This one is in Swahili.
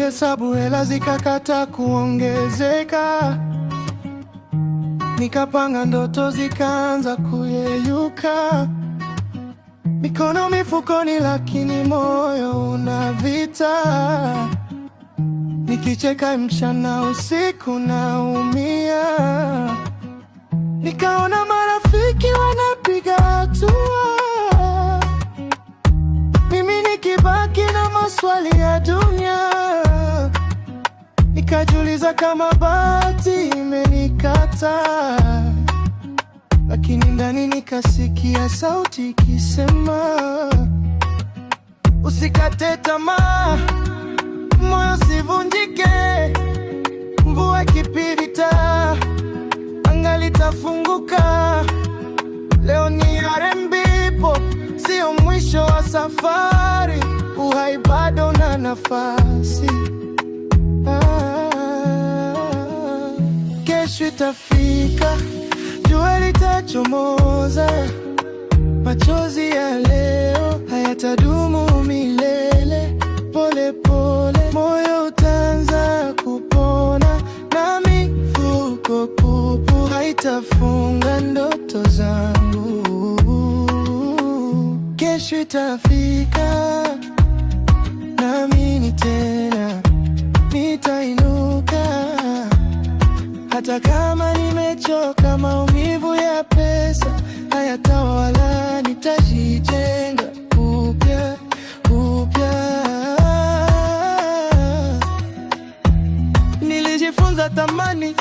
Nikihesabu hela zikakata kuongezeka, nikapanga ndoto zikaanza kuyeyuka. Mikono mifukoni lakini moyo una vita. Nikicheka mchana usiku naumia. Nikaona marafiki wanapiga hatua, mimi nikibaki na maswali ya dunia. Nikajiuliza kama bahati imenikata, lakini ndani nikasikia sauti ikisema, usikate tamaa, moyo sivunjike. Mvua ikipita, anga litafunguka. Leo ni R&B, sio mwisho wa safari. Uhai bado na nafasi. Kesho itafika, jua litachomoza. Machozi ya leo hayatadumu milele. Pole pole moyo utaanza kupona, na mifuko kupu haitafunga ndoto zangu. Kesho itafika, naamini tena nitainuka. Hata kama nimechoka, maumivu ya pesa hayatawala. Nitajijenga upya upya. Nilijifunza thamani